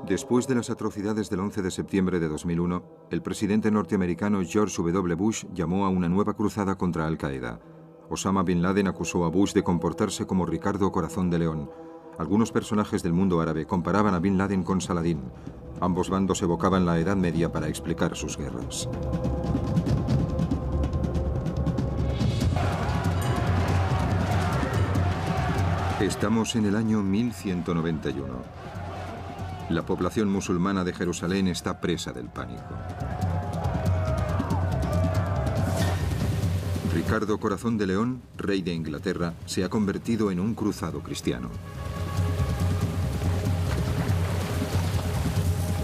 Después de las atrocidades del 11 de septiembre de 2001, el presidente norteamericano George W. Bush llamó a una nueva cruzada contra Al-Qaeda. Osama Bin Laden acusó a Bush de comportarse como Ricardo Corazón de León. Algunos personajes del mundo árabe comparaban a Bin Laden con Saladín. Ambos bandos evocaban la Edad Media para explicar sus guerras. Estamos en el año 1191. La población musulmana de Jerusalén está presa del pánico. Ricardo Corazón de León, rey de Inglaterra, se ha convertido en un cruzado cristiano.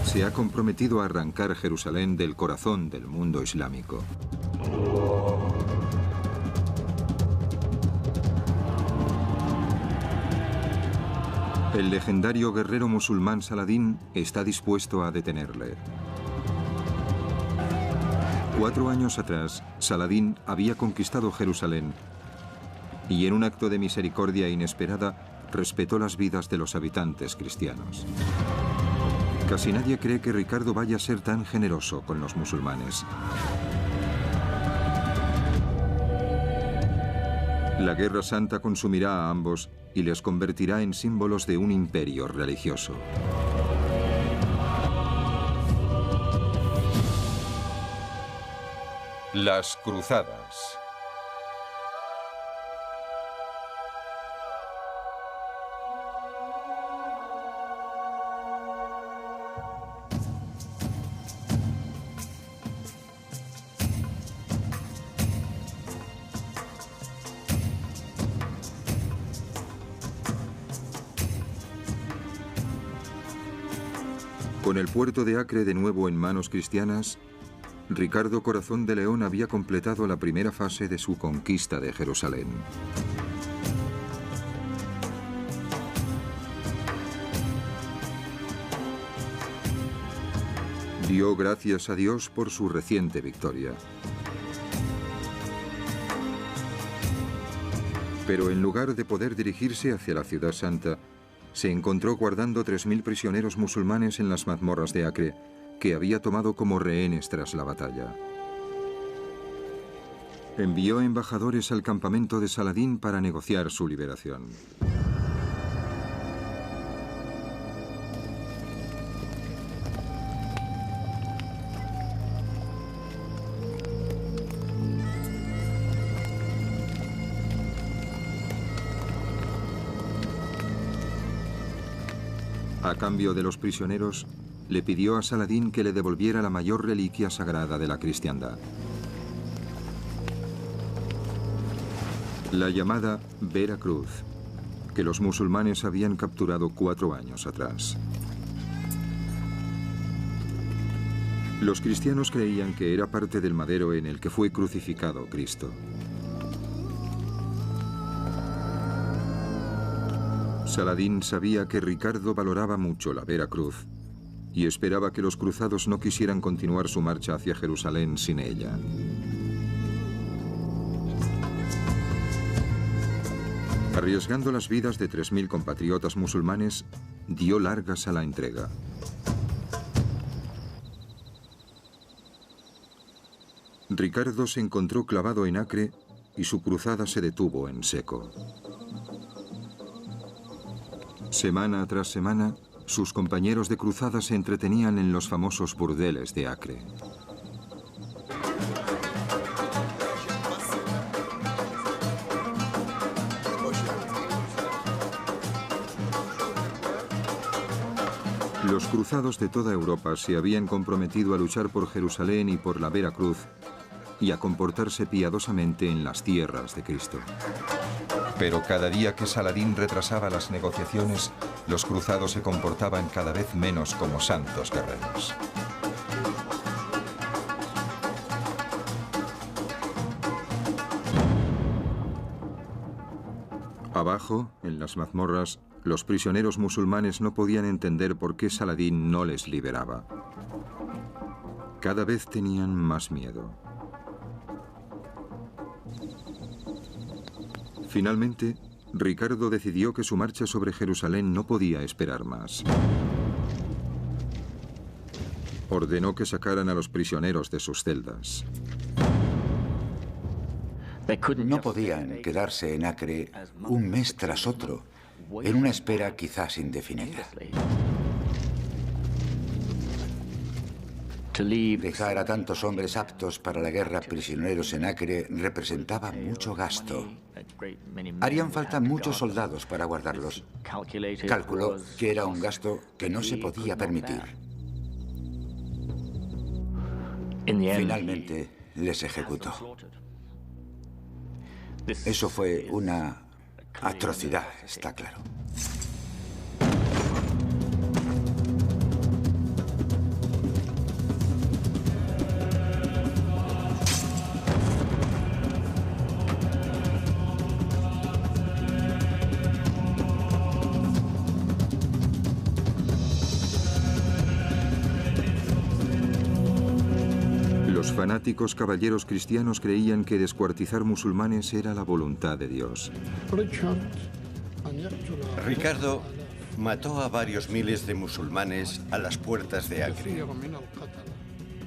Se ha comprometido a arrancar Jerusalén del corazón del mundo islámico. El legendario guerrero musulmán Saladín está dispuesto a detenerle. 4 años atrás, Saladín había conquistado Jerusalén y en un acto de misericordia inesperada respetó las vidas de los habitantes cristianos. Casi nadie cree que Ricardo vaya a ser tan generoso con los musulmanes. La Guerra Santa consumirá a ambos y les convertirá en símbolos de un imperio religioso. Las cruzadas. Con el puerto de Acre de nuevo en manos cristianas, Ricardo Corazón de León había completado la primera fase de su conquista de Jerusalén. Dio gracias a Dios por su reciente victoria. Pero en lugar de poder dirigirse hacia la Ciudad Santa, se encontró guardando 3.000 prisioneros musulmanes en las mazmorras de Acre, que había tomado como rehenes tras la batalla. Envió embajadores al campamento de Saladín para negociar su liberación. A cambio de los prisioneros, le pidió a Saladín que le devolviera la mayor reliquia sagrada de la cristiandad. La llamada Vera Cruz, que los musulmanes habían capturado 4 años atrás. Los cristianos creían que era parte del madero en el que fue crucificado Cristo. Saladín sabía que Ricardo valoraba mucho la Vera Cruz y esperaba que los cruzados no quisieran continuar su marcha hacia Jerusalén sin ella. Arriesgando las vidas de 3.000 compatriotas musulmanes, dio largas a la entrega. Ricardo se encontró clavado en Acre y su cruzada se detuvo en seco. Semana tras semana, sus compañeros de cruzada se entretenían en los famosos burdeles de Acre. Los cruzados de toda Europa se habían comprometido a luchar por Jerusalén y por la Vera Cruz y a comportarse piadosamente en las tierras de Cristo. Pero cada día que Saladín retrasaba las negociaciones, los cruzados se comportaban cada vez menos como santos guerreros. Abajo, en las mazmorras, los prisioneros musulmanes no podían entender por qué Saladín no les liberaba. Cada vez tenían más miedo. Finalmente, Ricardo decidió que su marcha sobre Jerusalén no podía esperar más. Ordenó que sacaran a los prisioneros de sus celdas. No podían quedarse en Acre un mes tras otro, en una espera quizás indefinida. Dejar a tantos hombres aptos para la guerra prisioneros en Acre representaba mucho gasto. Harían falta muchos soldados para guardarlos. Calculó que era un gasto que no se podía permitir. Finalmente les ejecutó. Eso fue una atrocidad, está claro. Los fanáticos caballeros cristianos creían que descuartizar musulmanes era la voluntad de Dios. Ricardo mató a varios miles de musulmanes a las puertas de Acre.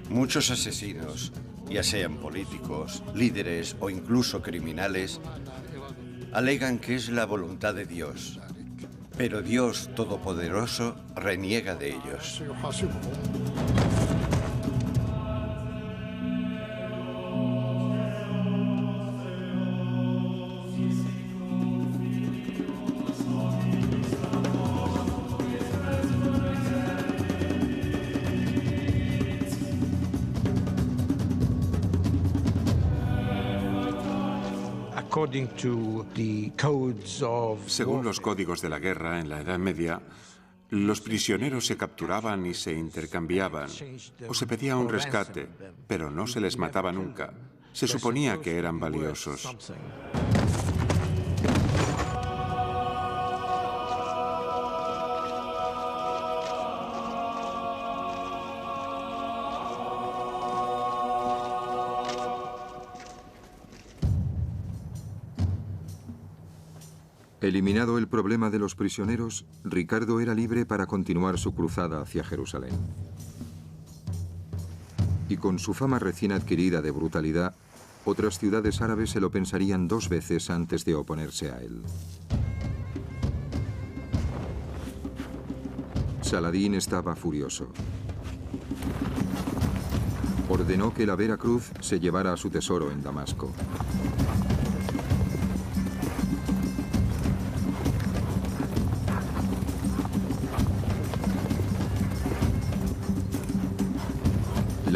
Muchos asesinos, ya sean políticos, líderes o incluso criminales, alegan que es la voluntad de Dios. Pero Dios Todopoderoso reniega de ellos. Según los códigos de la guerra en la Edad Media, los prisioneros se capturaban y se intercambiaban, o se pedía un rescate, pero no se les mataba nunca. Se suponía que eran valiosos. Eliminado el problema de los prisioneros, Ricardo era libre para continuar su cruzada hacia Jerusalén. Y con su fama recién adquirida de brutalidad, otras ciudades árabes se lo pensarían dos veces antes de oponerse a él. Saladín estaba furioso. Ordenó que la Vera Cruz se llevara a su tesoro en Damasco.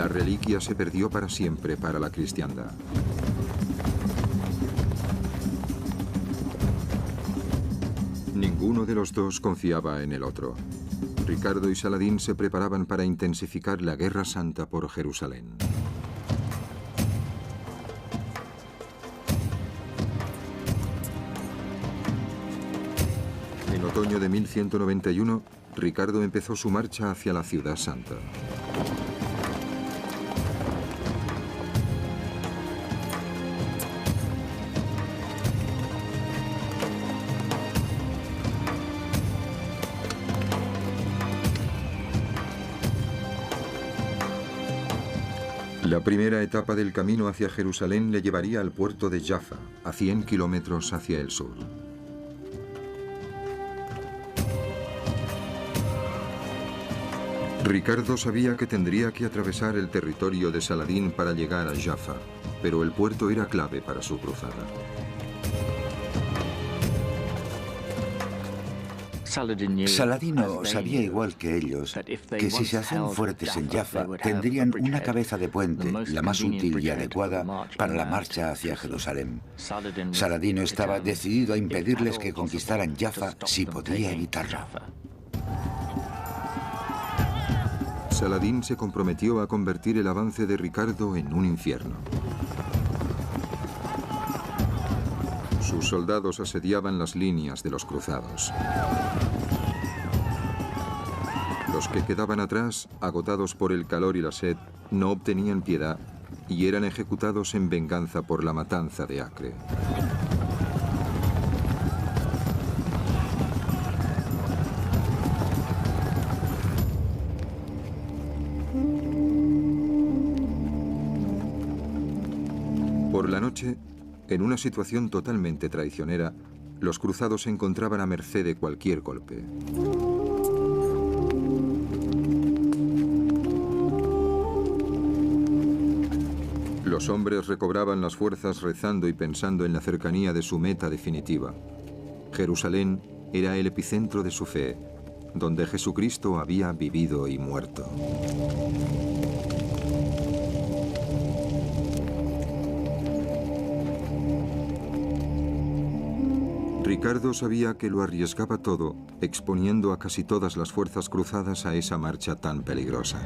La reliquia se perdió para siempre para la cristiandad. Ninguno de los dos confiaba en el otro. Ricardo y Saladín se preparaban para intensificar la Guerra Santa por Jerusalén. En otoño de 1191, Ricardo empezó su marcha hacia la Ciudad Santa. La primera etapa del camino hacia Jerusalén le llevaría al puerto de Jaffa, a 100 kilómetros hacia el sur. Ricardo sabía que tendría que atravesar el territorio de Saladín para llegar a Jaffa, pero el puerto era clave para su cruzada. Saladino sabía igual que ellos que si se hacían fuertes en Jaffa tendrían una cabeza de puente, la más útil y adecuada para la marcha hacia Jerusalén. Saladino estaba decidido a impedirles que conquistaran Jaffa si podía evitarlo. Saladín se comprometió a convertir el avance de Ricardo en un infierno. Sus soldados asediaban las líneas de los cruzados. Los que quedaban atrás, agotados por el calor y la sed, no obtenían piedad y eran ejecutados en venganza por la matanza de Acre. Por la noche, en una situación totalmente traicionera, los cruzados se encontraban a merced de cualquier golpe. Los hombres recobraban las fuerzas rezando y pensando en la cercanía de su meta definitiva. Jerusalén era el epicentro de su fe, donde Jesucristo había vivido y muerto. Ricardo sabía que lo arriesgaba todo, exponiendo a casi todas las fuerzas cruzadas a esa marcha tan peligrosa.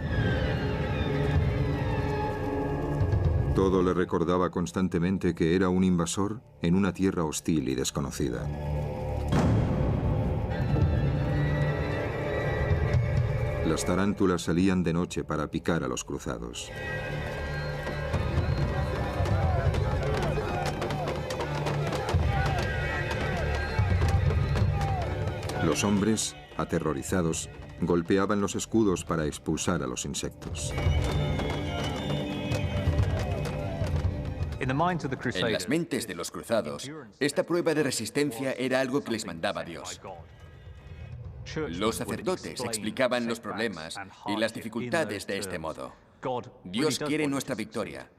Todo le recordaba constantemente que era un invasor en una tierra hostil y desconocida. Las tarántulas salían de noche para picar a los cruzados. Los hombres, aterrorizados, golpeaban los escudos para expulsar a los insectos. En las mentes de los cruzados, esta prueba de resistencia era algo que les mandaba Dios. Los sacerdotes explicaban los problemas y las dificultades de este modo. Dios quiere nuestra victoria,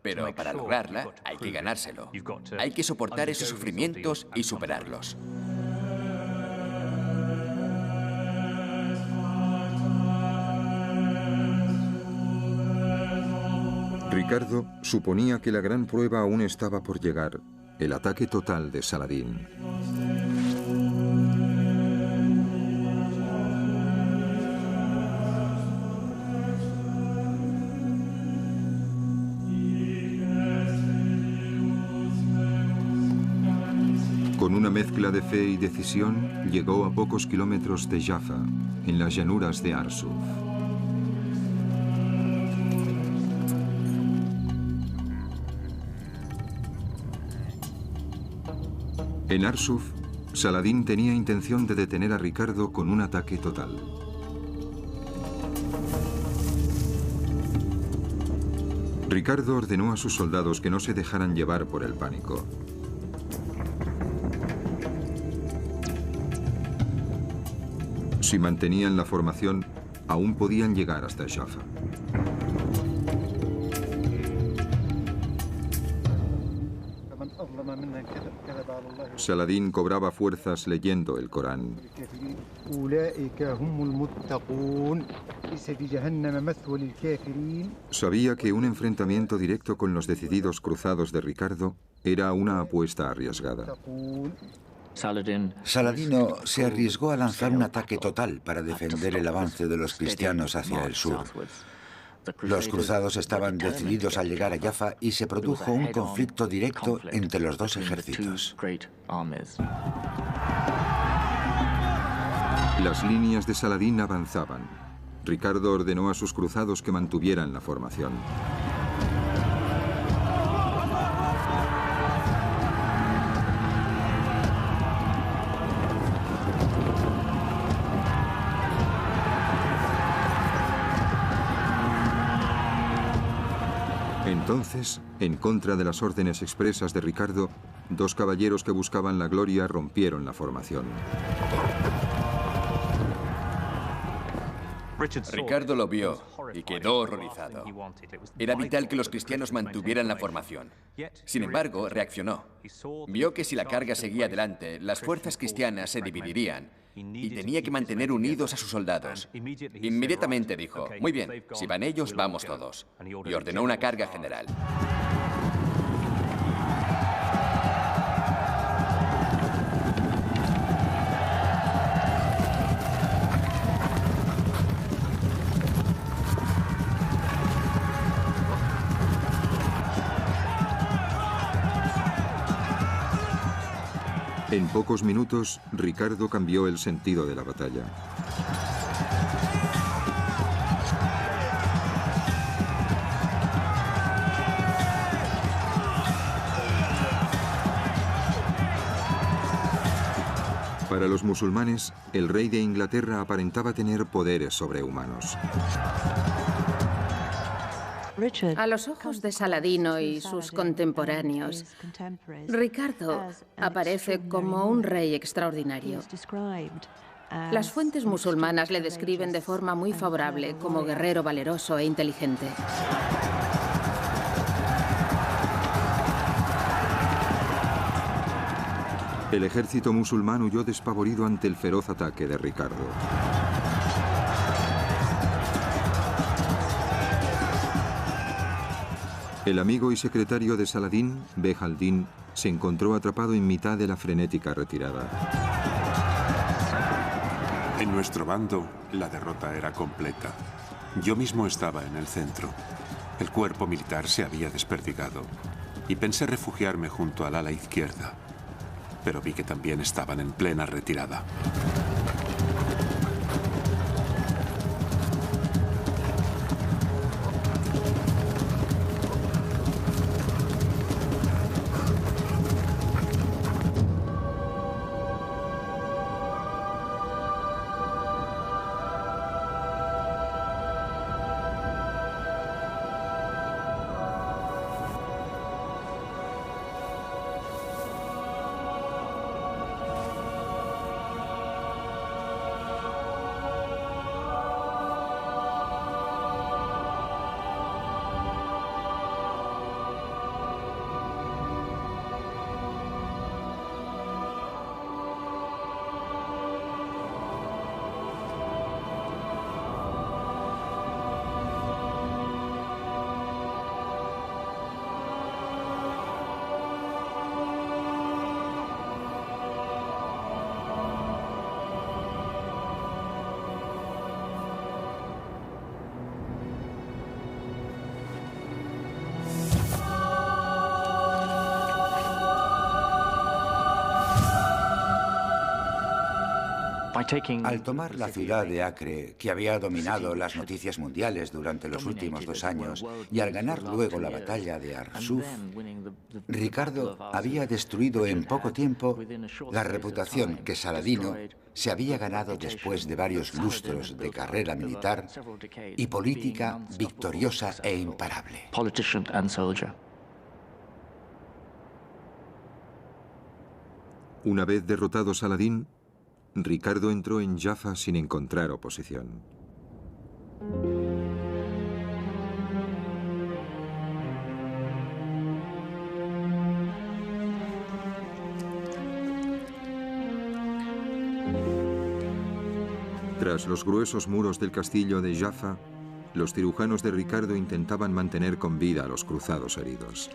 pero para lograrla hay que ganárselo. Hay que soportar esos sufrimientos y superarlos. Ricardo suponía que la gran prueba aún estaba por llegar, el ataque total de Saladín. Con una mezcla de fe y decisión, llegó a pocos kilómetros de Jaffa, en las llanuras de Arsuf. En Arsuf, Saladín tenía intención de detener a Ricardo con un ataque total. Ricardo ordenó a sus soldados que no se dejaran llevar por el pánico. Si mantenían la formación, aún podían llegar hasta Jaffa. Saladín cobraba fuerzas leyendo el Corán. Sabía que un enfrentamiento directo con los decididos cruzados de Ricardo era una apuesta arriesgada. Saladino se arriesgó a lanzar un ataque total para defender el avance de los cristianos hacia el sur. Los cruzados estaban decididos a llegar a Jaffa y se produjo un conflicto directo entre los dos ejércitos. Las líneas de Saladín avanzaban. Ricardo ordenó a sus cruzados que mantuvieran la formación. Entonces, en contra de las órdenes expresas de Ricardo, dos caballeros que buscaban la gloria rompieron la formación. Ricardo lo vio y quedó horrorizado. Era vital que los cristianos mantuvieran la formación. Sin embargo, reaccionó. Vio que si la carga seguía adelante, las fuerzas cristianas se dividirían y tenía que mantener unidos a sus soldados. Inmediatamente dijo, muy bien, si van ellos, vamos todos. Y ordenó una carga general. En pocos minutos, Ricardo cambió el sentido de la batalla. Para los musulmanes, el rey de Inglaterra aparentaba tener poderes sobrehumanos. A los ojos de Saladino y sus contemporáneos, Ricardo aparece como un rey extraordinario. Las fuentes musulmanas le describen de forma muy favorable como guerrero valeroso e inteligente. El ejército musulmán huyó despavorido ante el feroz ataque de Ricardo. El amigo y secretario de Saladín, Bej al-Din, se encontró atrapado en mitad de la frenética retirada. En nuestro bando, la derrota era completa. Yo mismo estaba en el centro. El cuerpo militar se había desperdigado y pensé refugiarme junto al ala izquierda, pero vi que también estaban en plena retirada. Al tomar la ciudad de Acre, que había dominado las noticias mundiales durante los últimos 2 años, y al ganar luego la batalla de Arsuf, Ricardo había destruido en poco tiempo la reputación que Saladino se había ganado después de varios lustros de carrera militar y política victoriosa e imparable. Una vez derrotado Saladín, Ricardo entró en Jaffa sin encontrar oposición. Tras los gruesos muros del castillo de Jaffa, los cirujanos de Ricardo intentaban mantener con vida a los cruzados heridos.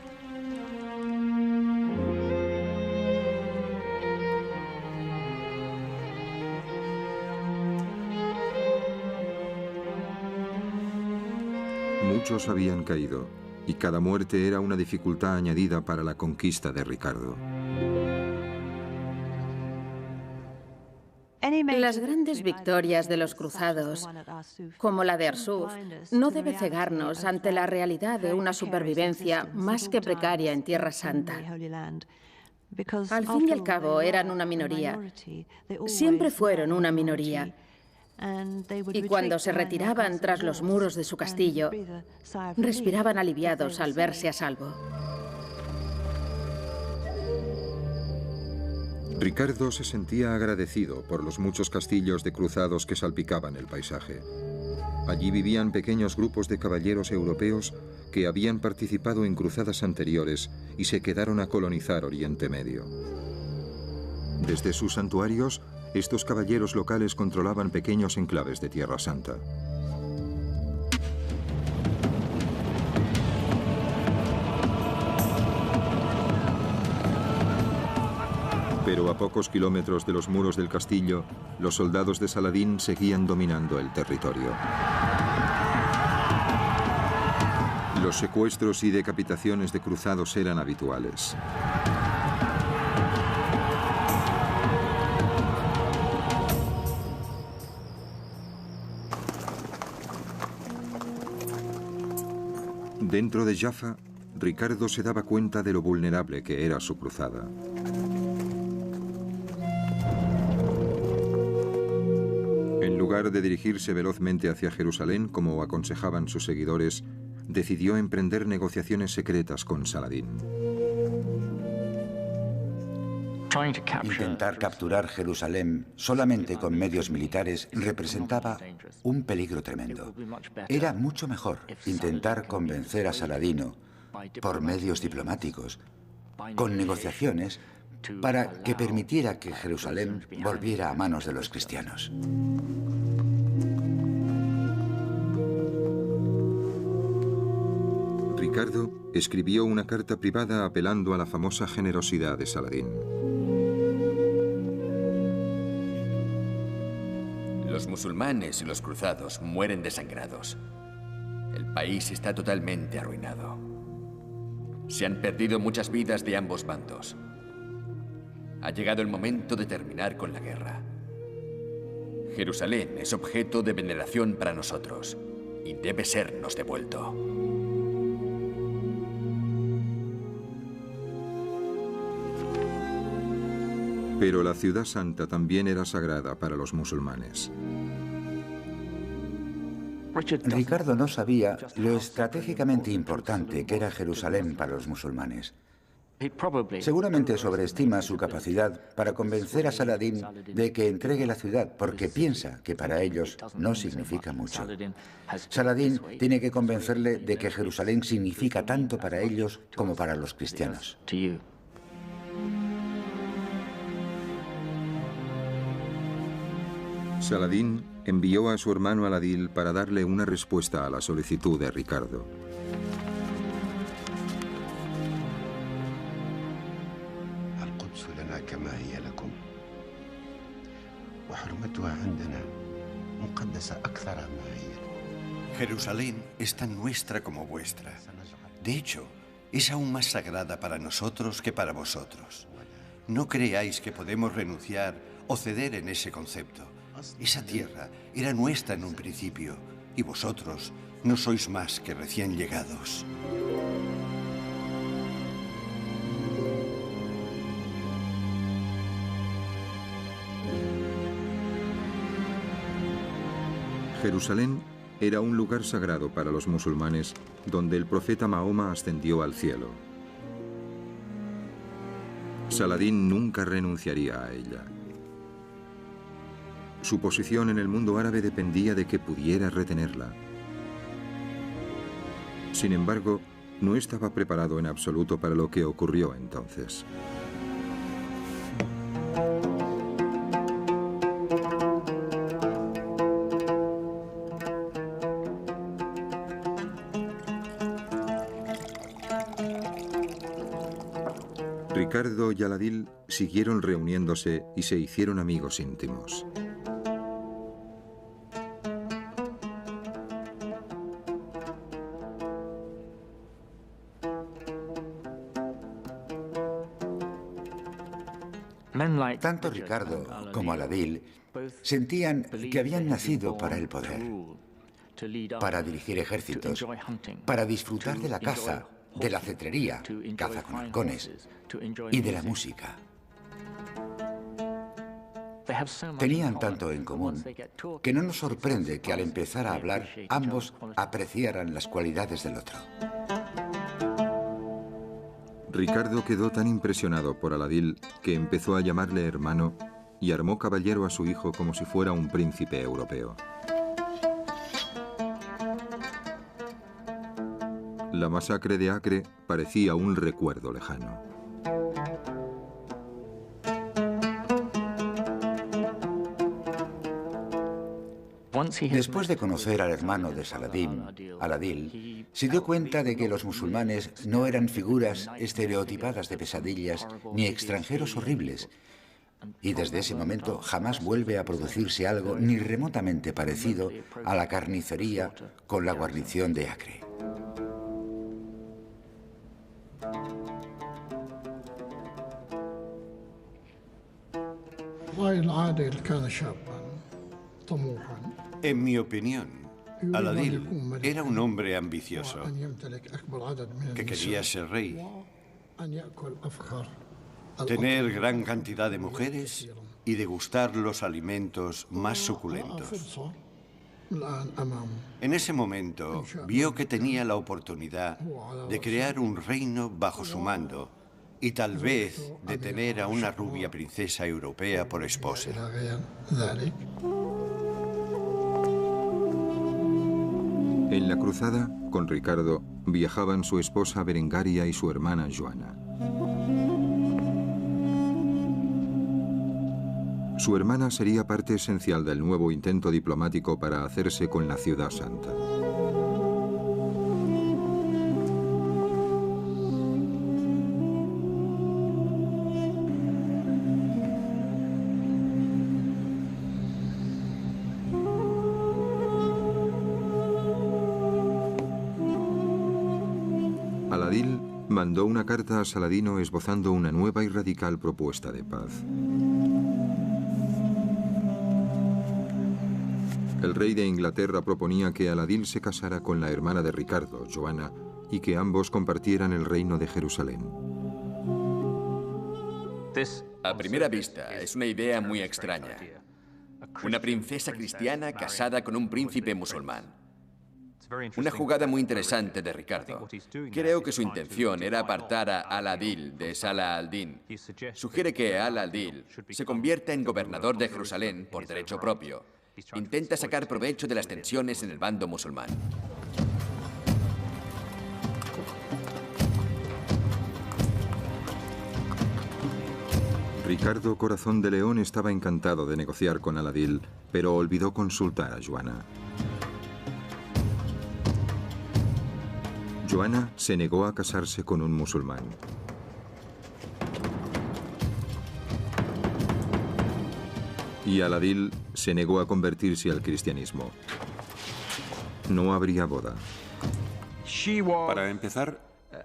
Muchos habían caído, y cada muerte era una dificultad añadida para la conquista de Ricardo. Las grandes victorias de los cruzados, como la de Arsuf, no debe cegarnos ante la realidad de una supervivencia más que precaria en Tierra Santa. Al fin y al cabo, eran una minoría. Siempre fueron una minoría. Y cuando se retiraban tras los muros de su castillo, respiraban aliviados al verse a salvo. Ricardo se sentía agradecido por los muchos castillos de cruzados que salpicaban el paisaje. Allí vivían pequeños grupos de caballeros europeos que habían participado en cruzadas anteriores y se quedaron a colonizar Oriente Medio. Desde sus santuarios, estos caballeros locales controlaban pequeños enclaves de Tierra Santa. Pero a pocos kilómetros de los muros del castillo, los soldados de Saladín seguían dominando el territorio. Los secuestros y decapitaciones de cruzados eran habituales. Dentro de Jaffa, Ricardo se daba cuenta de lo vulnerable que era su cruzada. En lugar de dirigirse velozmente hacia Jerusalén, como aconsejaban sus seguidores, decidió emprender negociaciones secretas con Saladín. Intentar capturar Jerusalén solamente con medios militares representaba un peligro tremendo. Era mucho mejor intentar convencer a Saladino por medios diplomáticos, con negociaciones, para que permitiera que Jerusalén volviera a manos de los cristianos. Ricardo escribió una carta privada apelando a la famosa generosidad de Saladín. Los musulmanes y los cruzados mueren desangrados. El país está totalmente arruinado. Se han perdido muchas vidas de ambos bandos. Ha llegado el momento de terminar con la guerra. Jerusalén es objeto de veneración para nosotros y debe sernos devuelto. Pero la ciudad santa también era sagrada para los musulmanes. Ricardo no sabía lo estratégicamente importante que era Jerusalén para los musulmanes. Seguramente sobreestima su capacidad para convencer a Saladín de que entregue la ciudad, porque piensa que para ellos no significa mucho. Saladín tiene que convencerle de que Jerusalén significa tanto para ellos como para los cristianos. Saladín envió a su hermano Al-Adil para darle una respuesta a la solicitud de Ricardo. Jerusalén es tan nuestra como vuestra. De hecho, es aún más sagrada para nosotros que para vosotros. No creáis que podemos renunciar o ceder en ese concepto. Esa tierra era nuestra en un principio, y vosotros no sois más que recién llegados. Jerusalén era un lugar sagrado para los musulmanes, donde el profeta Mahoma ascendió al cielo. Saladín nunca renunciaría a ella. Su posición en el mundo árabe dependía de que pudiera retenerla. Sin embargo, no estaba preparado en absoluto para lo que ocurrió entonces. Ricardo y Al-Adil siguieron reuniéndose y se hicieron amigos íntimos. Tanto Ricardo como Al-Adil sentían que habían nacido para el poder, para dirigir ejércitos, para disfrutar de la caza, de la cetrería, caza con halcones, y de la música. Tenían tanto en común que no nos sorprende que al empezar a hablar ambos apreciaran las cualidades del otro. Ricardo quedó tan impresionado por Al-Adil que empezó a llamarle hermano y armó caballero a su hijo como si fuera un príncipe europeo. La masacre de Acre parecía un recuerdo lejano. Después de conocer al hermano de Saladín, Al-Adil, se dio cuenta de que los musulmanes no eran figuras estereotipadas de pesadillas ni extranjeros horribles, y desde ese momento jamás vuelve a producirse algo ni remotamente parecido a la carnicería con la guarnición de Acre. En mi opinión, Al-Adil era un hombre ambicioso, que quería ser rey, tener gran cantidad de mujeres y degustar los alimentos más suculentos. En ese momento vio que tenía la oportunidad de crear un reino bajo su mando y tal vez de tener a una rubia princesa europea por esposa. En la cruzada, con Ricardo, viajaban su esposa Berengaria y su hermana Joana. Su hermana sería parte esencial del nuevo intento diplomático para hacerse con la Ciudad Santa. Al-Adil mandó una carta a Saladino esbozando una nueva y radical propuesta de paz. El rey de Inglaterra proponía que Al-Adil se casara con la hermana de Ricardo, Joana, y que ambos compartieran el reino de Jerusalén. A primera vista, es una idea muy extraña. Una princesa cristiana casada con un príncipe musulmán. Una jugada muy interesante de Ricardo. Creo que su intención era apartar a Al-Adil de Salah al-Din. Sugiere que Al-Adil se convierta en gobernador de Jerusalén por derecho propio. Intenta sacar provecho de las tensiones en el bando musulmán. Ricardo Corazón de León estaba encantado de negociar con Al-Adil, pero olvidó consultar a Joana. Joana se negó a casarse con un musulmán. Y Al-Adil se negó a convertirse al cristianismo. No habría boda. Para empezar,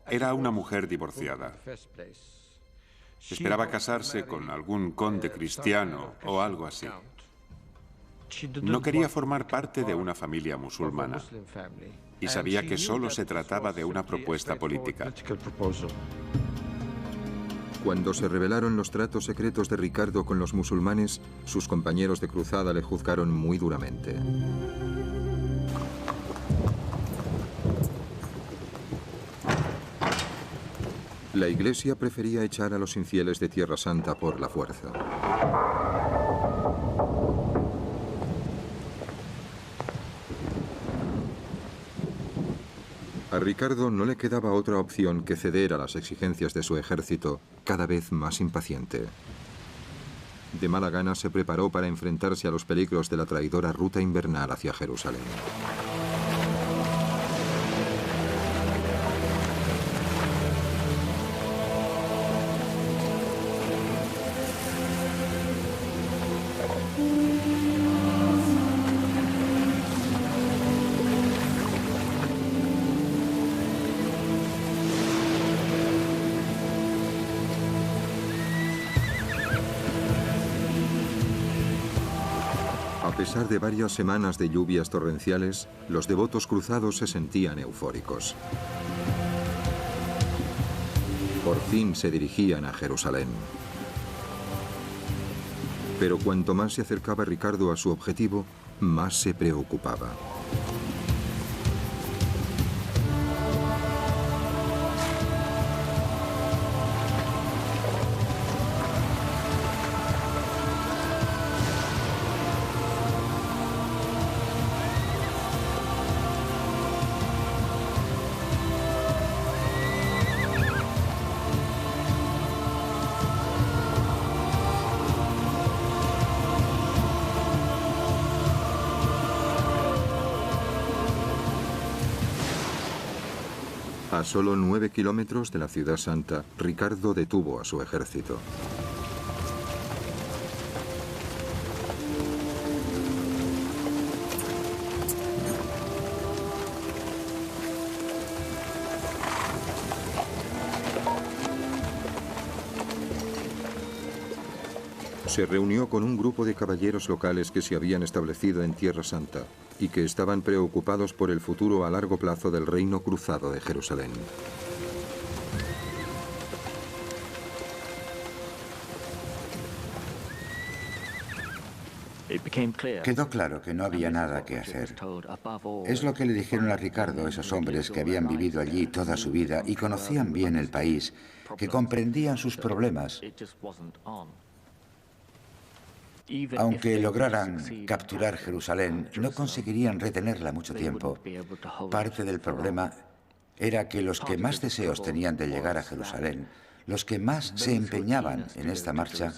era una mujer divorciada. Esperaba casarse con algún conde cristiano o algo así. No quería formar parte de una familia musulmana y sabía que solo se trataba de una propuesta política. Cuando se revelaron los tratos secretos de Ricardo con los musulmanes, sus compañeros de cruzada le juzgaron muy duramente. La Iglesia prefería echar a los infieles de Tierra Santa por la fuerza. A Ricardo no le quedaba otra opción que ceder a las exigencias de su ejército, cada vez más impaciente. De mala gana se preparó para enfrentarse a los peligros de la traidora ruta invernal hacia Jerusalén. A pesar de varias semanas de lluvias torrenciales, los devotos cruzados se sentían eufóricos. Por fin se dirigían a Jerusalén. Pero cuanto más se acercaba Ricardo a su objetivo, más se preocupaba. A solo 9 kilómetros de la Ciudad Santa, Ricardo detuvo a su ejército. Se reunió con un grupo de caballeros locales que se habían establecido en Tierra Santa y que estaban preocupados por el futuro a largo plazo del reino cruzado de Jerusalén. Quedó claro que no había nada que hacer. Es lo que le dijeron a Ricardo esos hombres que habían vivido allí toda su vida y conocían bien el país, que comprendían sus problemas. Aunque lograran capturar Jerusalén, no conseguirían retenerla mucho tiempo. Parte del problema era que los que más deseos tenían de llegar a Jerusalén, los que más se empeñaban en esta marcha,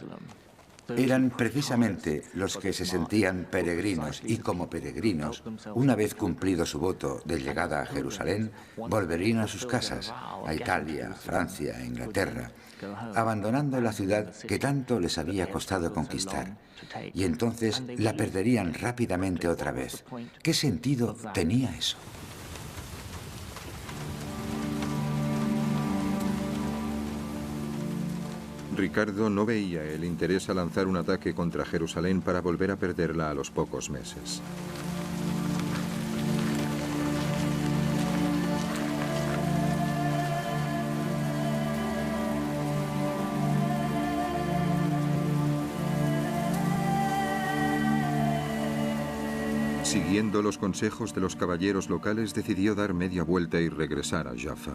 eran precisamente los que se sentían peregrinos y como peregrinos, una vez cumplido su voto de llegada a Jerusalén, volverían a sus casas, a Italia, Francia, a Inglaterra, abandonando la ciudad que tanto les había costado conquistar. Y entonces la perderían rápidamente otra vez. ¿Qué sentido tenía eso? Ricardo no veía el interés a lanzar un ataque contra Jerusalén para volver a perderla a los pocos meses. Siguiendo los consejos de los caballeros locales, decidió dar media vuelta y regresar a Jaffa.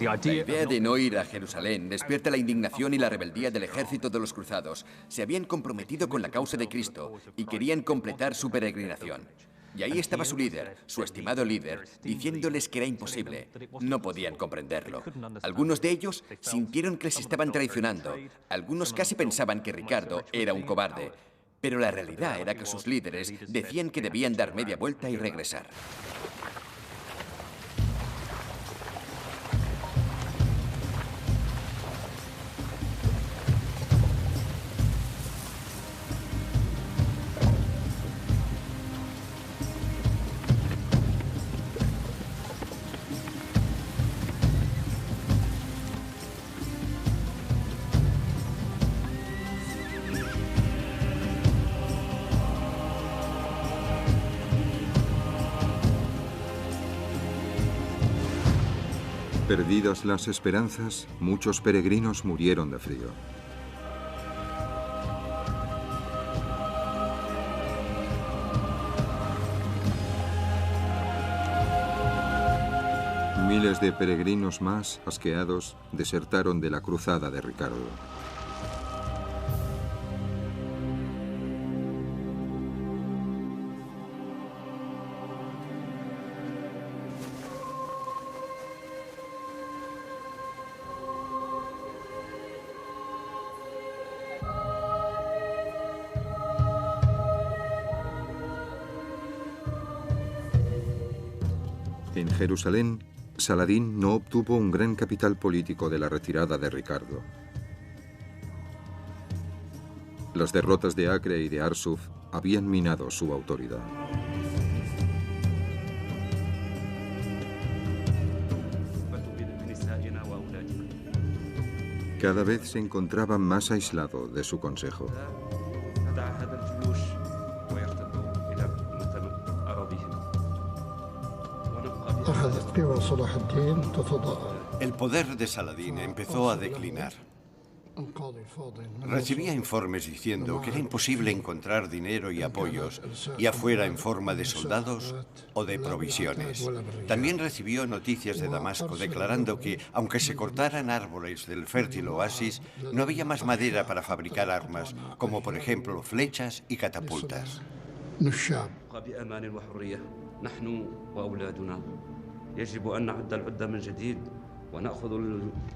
La idea de no ir a Jerusalén despierta la indignación y la rebeldía del ejército de los cruzados. Se habían comprometido con la causa de Cristo y querían completar su peregrinación. Y ahí estaba su líder, su estimado líder, diciéndoles que era imposible. No podían comprenderlo. Algunos de ellos sintieron que les estaban traicionando. Algunos casi pensaban que Ricardo era un cobarde. Pero la realidad era que sus líderes decían que debían dar media vuelta y regresar. Perdidas las esperanzas, muchos peregrinos murieron de frío. Miles de peregrinos más, asqueados, desertaron de la cruzada de Ricardo. En Jerusalén, Saladín no obtuvo un gran capital político de la retirada de Ricardo. Las derrotas de Acre y de Arsuf habían minado su autoridad. Cada vez se encontraba más aislado de su consejo. El poder de Saladín empezó a declinar. Recibía informes diciendo que era imposible encontrar dinero y apoyos, ya fuera en forma de soldados o de provisiones. También recibió noticias de Damasco declarando que, aunque se cortaran árboles del fértil oasis, no había más madera para fabricar armas, como por ejemplo flechas y catapultas. يجب أن نعد العدة من جديد ونأخذ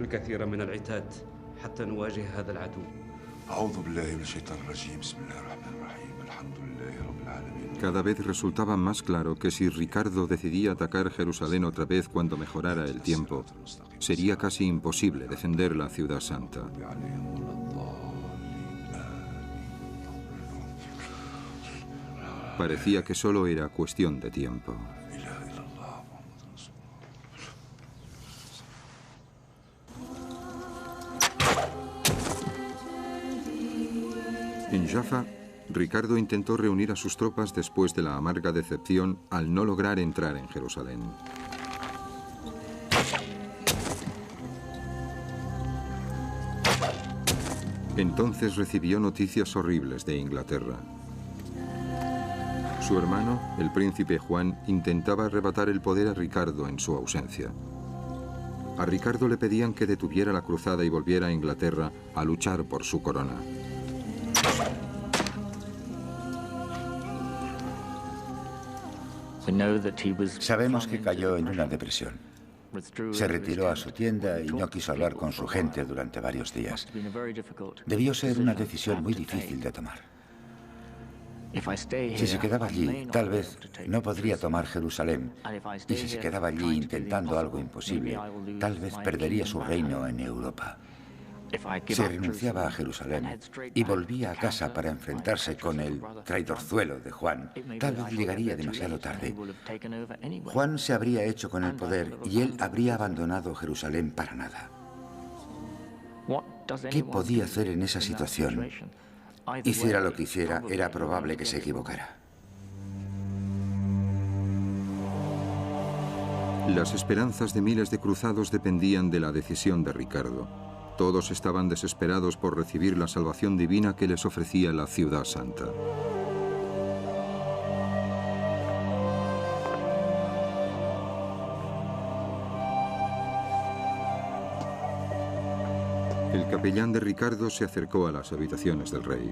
الكثير من العتاد حتى نواجه هذا العدو. أعوذ بالله من الشيطان الرجيم بسم الله الرحمن الرحيم الحمد لله رب العالمين. Cada vez resultaba más claro que si Ricardo decidía atacar Jerusalén otra vez cuando mejorara el tiempo, sería casi imposible defender la ciudad santa. Parecía que solo era cuestión de tiempo. En Jaffa, Ricardo intentó reunir a sus tropas después de la amarga decepción al no lograr entrar en Jerusalén. Entonces recibió noticias horribles de Inglaterra. Su hermano, el príncipe Juan, intentaba arrebatar el poder a Ricardo en su ausencia. A Ricardo le pedían que detuviera la cruzada y volviera a Inglaterra a luchar por su corona. Sabemos que cayó en una depresión. Se retiró a su tienda y no quiso hablar con su gente durante varios días. Debió ser una decisión muy difícil de tomar. Si se quedaba allí, tal vez no podría tomar Jerusalén. Y si se quedaba allí intentando algo imposible, tal vez perdería su reino en Europa. Si renunciaba a Jerusalén y volvía a casa para enfrentarse con el traidorzuelo de Juan, tal vez llegaría demasiado tarde. Juan se habría hecho con el poder y él habría abandonado Jerusalén para nada. ¿Qué podía hacer en esa situación? Hiciera lo que hiciera, era probable que se equivocara. Las esperanzas de miles de cruzados dependían de la decisión de Ricardo. Todos estaban desesperados por recibir la salvación divina que les ofrecía la Ciudad Santa. El capellán de Ricardo se acercó a las habitaciones del rey.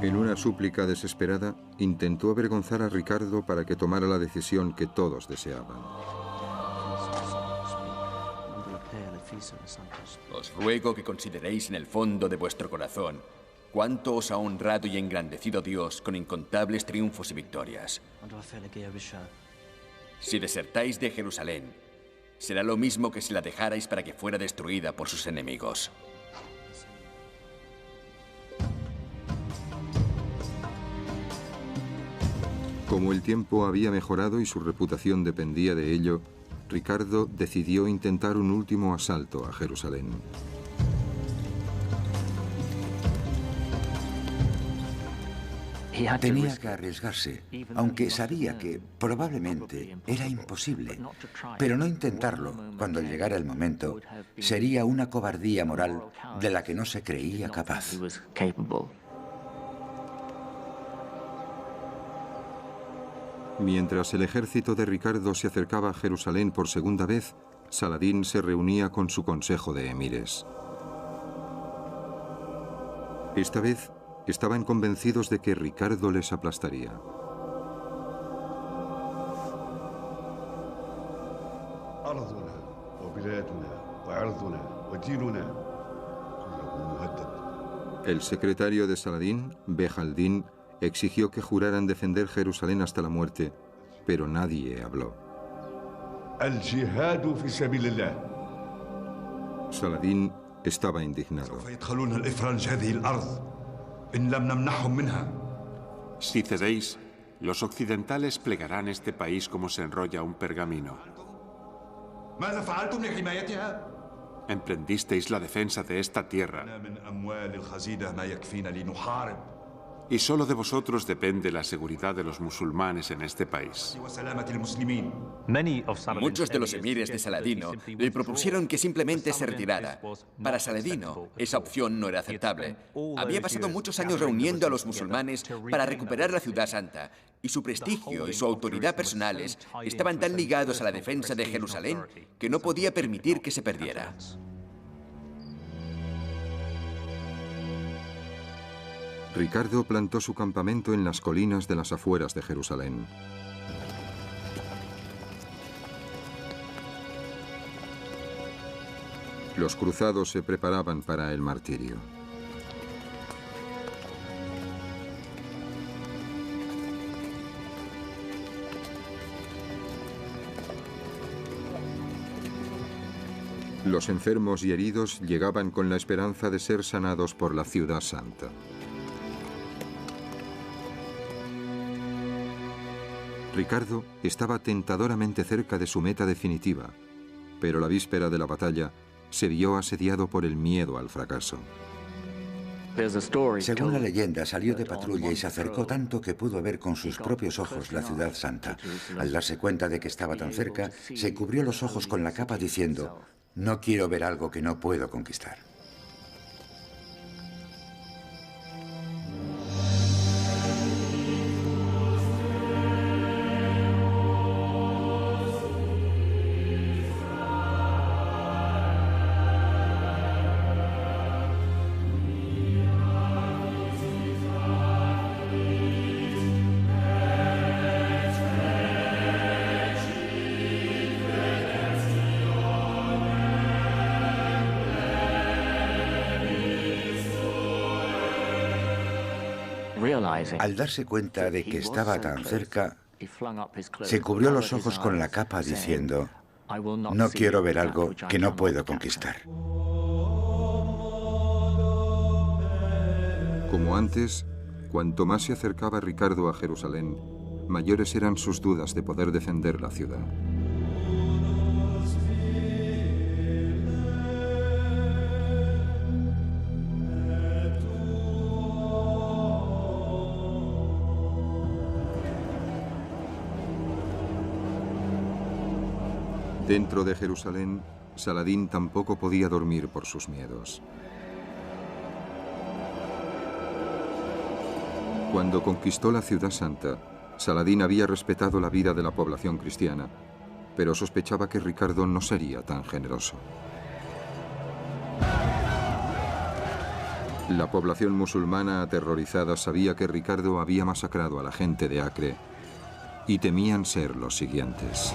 En una súplica desesperada, intentó avergonzar a Ricardo para que tomara la decisión que todos deseaban. Os ruego que consideréis en el fondo de vuestro corazón cuánto os ha honrado y engrandecido Dios con incontables triunfos y victorias. Si desertáis de Jerusalén, será lo mismo que si la dejarais para que fuera destruida por sus enemigos. Como el tiempo había mejorado y su reputación dependía de ello, Ricardo decidió intentar un último asalto a Jerusalén. Tenía que arriesgarse, aunque sabía que probablemente era imposible. Pero no intentarlo, cuando llegara el momento, sería una cobardía moral de la que no se creía capaz. Mientras el ejército de Ricardo se acercaba a Jerusalén por segunda vez, Saladín se reunía con su consejo de emires. Esta vez estaban convencidos de que Ricardo les aplastaría. El secretario de Saladín, Bejaldín, exigió que juraran defender Jerusalén hasta la muerte, pero nadie habló. Saladín estaba indignado. Si cedéis, los occidentales plegarán este país como se enrolla un pergamino. Emprendisteis la defensa de esta tierra. Y solo de vosotros depende la seguridad de los musulmanes en este país. Muchos de los emires de Saladino le propusieron que simplemente se retirara. Para Saladino, esa opción no era aceptable. Había pasado muchos años reuniendo a los musulmanes para recuperar la Ciudad Santa, y su prestigio y su autoridad personales estaban tan ligados a la defensa de Jerusalén que no podía permitir que se perdiera. Ricardo plantó su campamento en las colinas de las afueras de Jerusalén. Los cruzados se preparaban para el martirio. Los enfermos y heridos llegaban con la esperanza de ser sanados por la Ciudad Santa. Ricardo estaba tentadoramente cerca de su meta definitiva, pero la víspera de la batalla se vio asediado por el miedo al fracaso. Según la leyenda, salió de patrulla y se acercó tanto que pudo ver con sus propios ojos la ciudad santa. Al darse cuenta de que estaba tan cerca, se cubrió los ojos con la capa diciendo: no quiero ver algo que no puedo conquistar. Al darse cuenta de que estaba tan cerca, se cubrió los ojos con la capa diciendo: no quiero ver algo que no puedo conquistar. Como antes, cuanto más se acercaba Ricardo a Jerusalén, mayores eran sus dudas de poder defender la ciudad. Dentro de Jerusalén, Saladín tampoco podía dormir por sus miedos. Cuando conquistó la ciudad santa, Saladín había respetado la vida de la población cristiana, pero sospechaba que Ricardo no sería tan generoso. La población musulmana aterrorizada sabía que Ricardo había masacrado a la gente de Acre y temían ser los siguientes.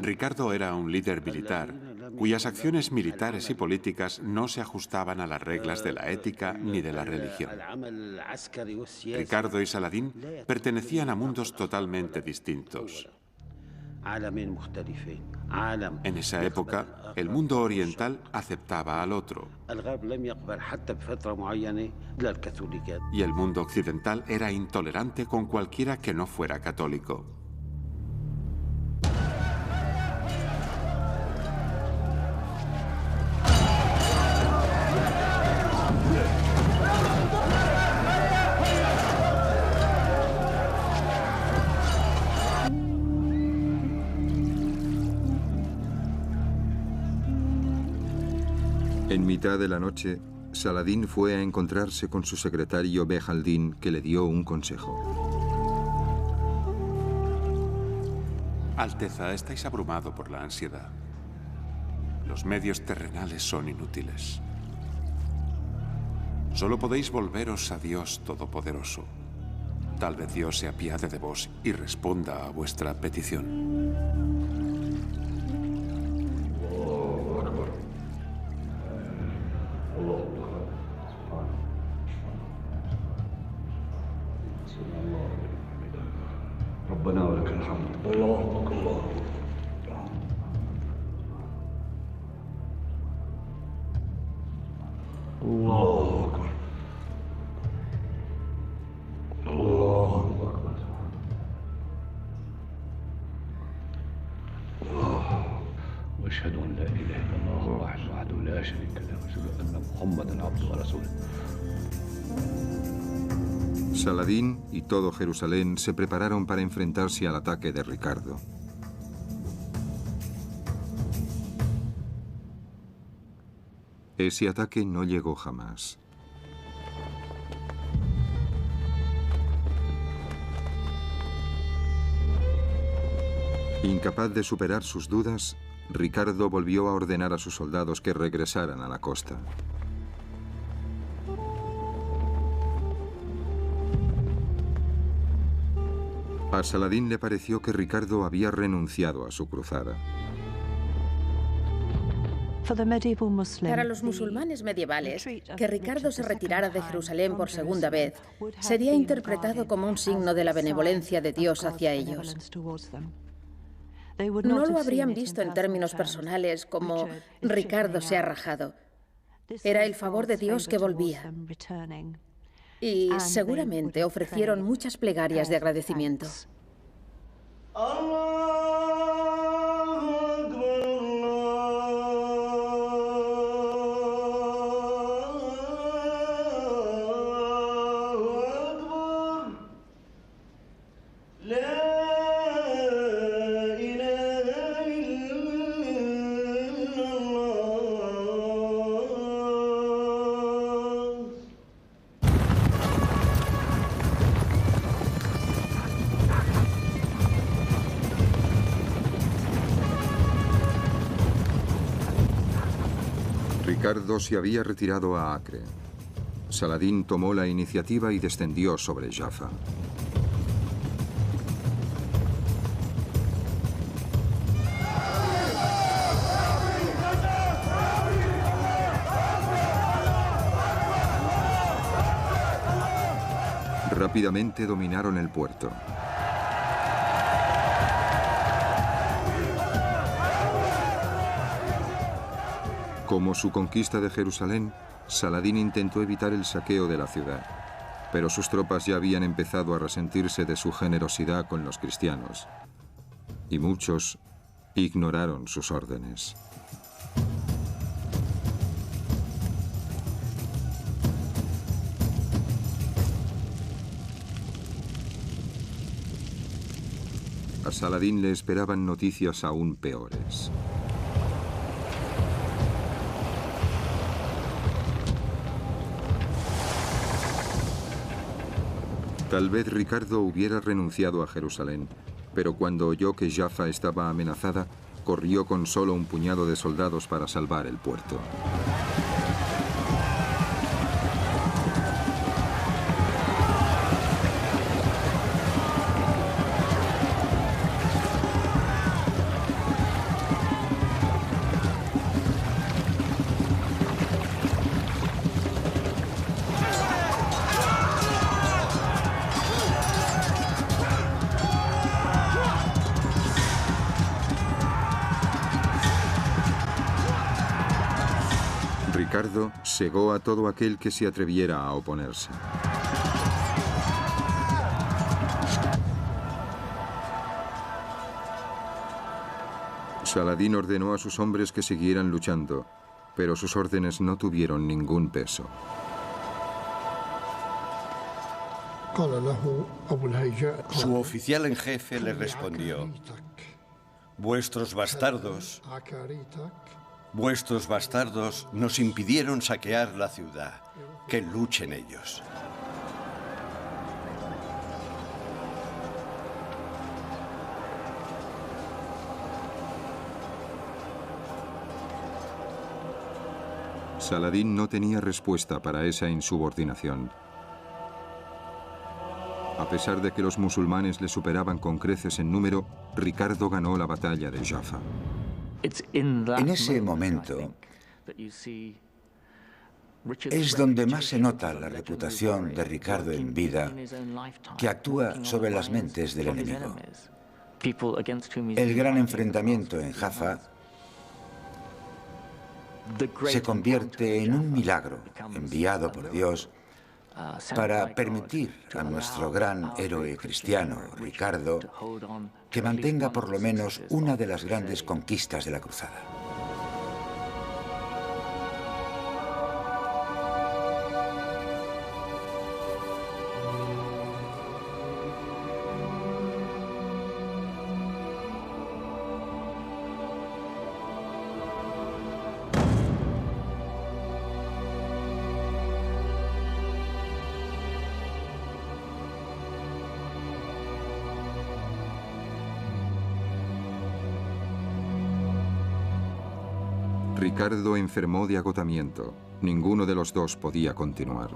Ricardo era un líder militar, cuyas acciones militares y políticas no se ajustaban a las reglas de la ética ni de la religión. Ricardo y Saladín pertenecían a mundos totalmente distintos. En esa época, el mundo oriental aceptaba al otro, y el mundo occidental era intolerante con cualquiera que no fuera católico. En mitad de la noche, Saladín fue a encontrarse con su secretario Behaldín, que le dio un consejo. Alteza, estáis abrumado por la ansiedad. Los medios terrenales son inútiles. Solo podéis volveros a Dios Todopoderoso. Tal vez Dios se apiade de vos y responda a vuestra petición. Saladín y todo Jerusalén se prepararon para enfrentarse al ataque de Ricardo. Ese ataque no llegó jamás. Incapaz de superar sus dudas, Ricardo volvió a ordenar a sus soldados que regresaran a la costa. A Saladín le pareció que Ricardo había renunciado a su cruzada. Para los musulmanes medievales, que Ricardo se retirara de Jerusalén por segunda vez sería interpretado como un signo de la benevolencia de Dios hacia ellos. No lo habrían visto en términos personales como Ricardo se ha rajado. Era el favor de Dios que volvía. Y seguramente ofrecieron muchas plegarias de agradecimiento. Ricardo se había retirado a Acre. Saladín tomó la iniciativa y descendió sobre Jaffa. Rápidamente dominaron el puerto. Como su conquista de Jerusalén, Saladín intentó evitar el saqueo de la ciudad, pero sus tropas ya habían empezado a resentirse de su generosidad con los cristianos, y muchos ignoraron sus órdenes. A Saladín le esperaban noticias aún peores. Tal vez Ricardo hubiera renunciado a Jerusalén, pero cuando oyó que Jaffa estaba amenazada, corrió con solo un puñado de soldados para salvar el puerto. Ricardo cegó a todo aquel que se atreviera a oponerse. Saladín ordenó a sus hombres que siguieran luchando, pero sus órdenes no tuvieron ningún peso. Su oficial en jefe le respondió: Vuestros bastardos nos impidieron saquear la ciudad. Que luchen ellos. Saladín no tenía respuesta para esa insubordinación. A pesar de que los musulmanes le superaban con creces en número, Ricardo ganó la batalla de Jaffa. En ese momento es donde más se nota la reputación de Ricardo en vida, que actúa sobre las mentes del enemigo. El gran enfrentamiento en Jaffa se convierte en un milagro enviado por Dios para permitir a nuestro gran héroe cristiano, Ricardo, que mantenga por lo menos una de las grandes conquistas de la cruzada. Ricardo enfermó de agotamiento. Ninguno de los dos podía continuar.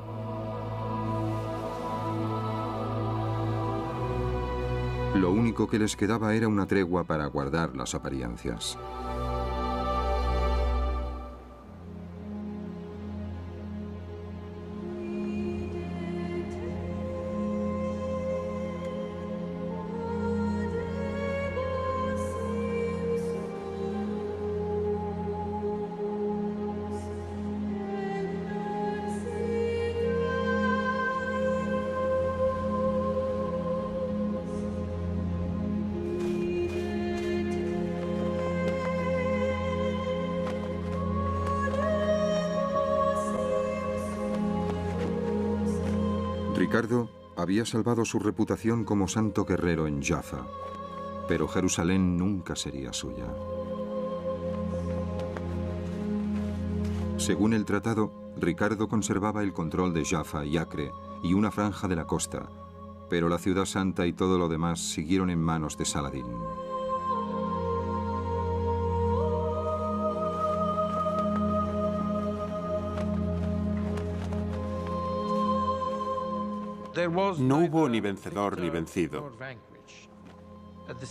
Lo único que les quedaba era una tregua para guardar las apariencias. Ricardo había salvado su reputación como santo guerrero en Jaffa, pero Jerusalén nunca sería suya. Según el tratado, Ricardo conservaba el control de Jaffa y Acre y una franja de la costa, pero la ciudad santa y todo lo demás siguieron en manos de Saladín. No hubo ni vencedor ni vencido.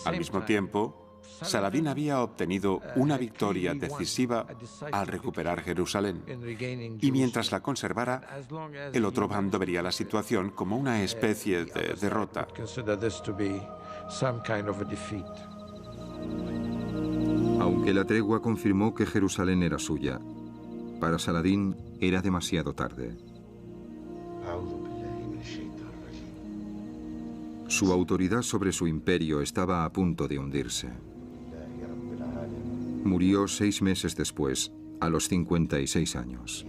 Al mismo tiempo, Saladín había obtenido una victoria decisiva al recuperar Jerusalén, y mientras la conservara, el otro bando vería la situación como una especie de derrota. Aunque la tregua confirmó que Jerusalén era suya, para Saladín era demasiado tarde. Su autoridad sobre su imperio estaba a punto de hundirse. Murió 6 meses después, a los 56 años.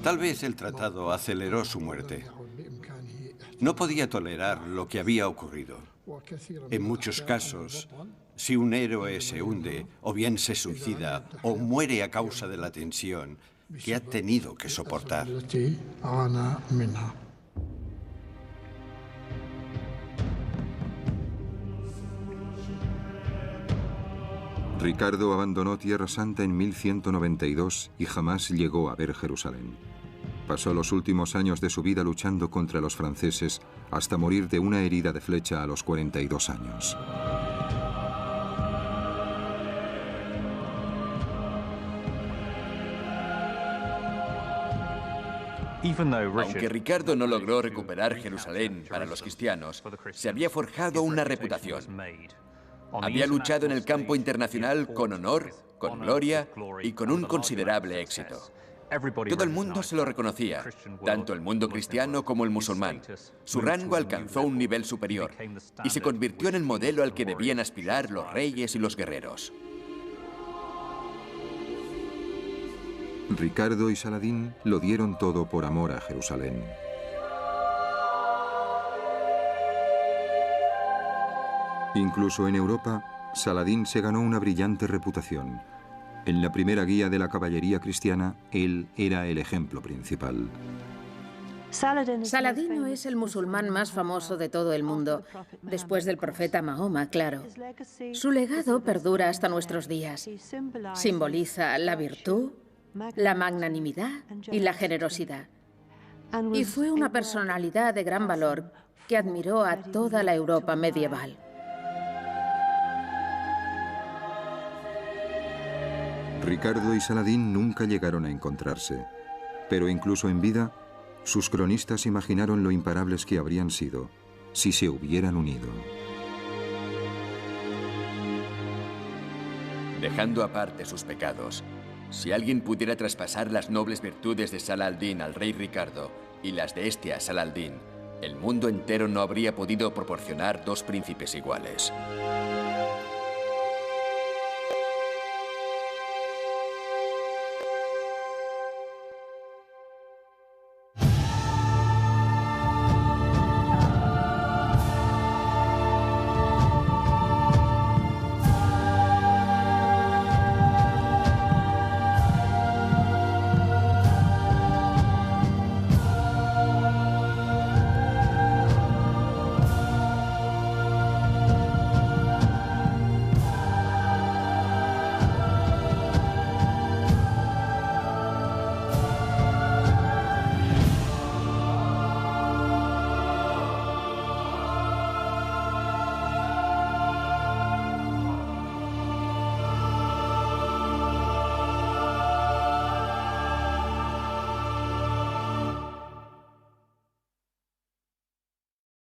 Tal vez el tratado aceleró su muerte. No podía tolerar lo que había ocurrido. En muchos casos, si un héroe se hunde, o bien se suicida, o muere a causa de la tensión que ha tenido que soportar. Ricardo abandonó Tierra Santa en 1192 y jamás llegó a ver Jerusalén. Pasó los últimos años de su vida luchando contra los franceses hasta morir de una herida de flecha a los 42 años. Aunque Ricardo no logró recuperar Jerusalén para los cristianos, se había forjado una reputación. Había luchado en el campo internacional con honor, con gloria y con un considerable éxito. Todo el mundo se lo reconocía, tanto el mundo cristiano como el musulmán. Su rango alcanzó un nivel superior y se convirtió en el modelo al que debían aspirar los reyes y los guerreros. Ricardo y Saladín lo dieron todo por amor a Jerusalén. Incluso en Europa, Saladín se ganó una brillante reputación. En la primera guía de la caballería cristiana, él era el ejemplo principal. Saladino es el musulmán más famoso de todo el mundo, después del profeta Mahoma, claro. Su legado perdura hasta nuestros días. Simboliza la virtud, la magnanimidad y la generosidad. Y fue una personalidad de gran valor que admiró a toda la Europa medieval. Ricardo y Saladín nunca llegaron a encontrarse, pero incluso en vida, sus cronistas imaginaron lo imparables que habrían sido si se hubieran unido. Dejando aparte sus pecados, si alguien pudiera traspasar las nobles virtudes de Salah al-Din al rey Ricardo y las de este a Salah al-Din, el mundo entero no habría podido proporcionar dos príncipes iguales.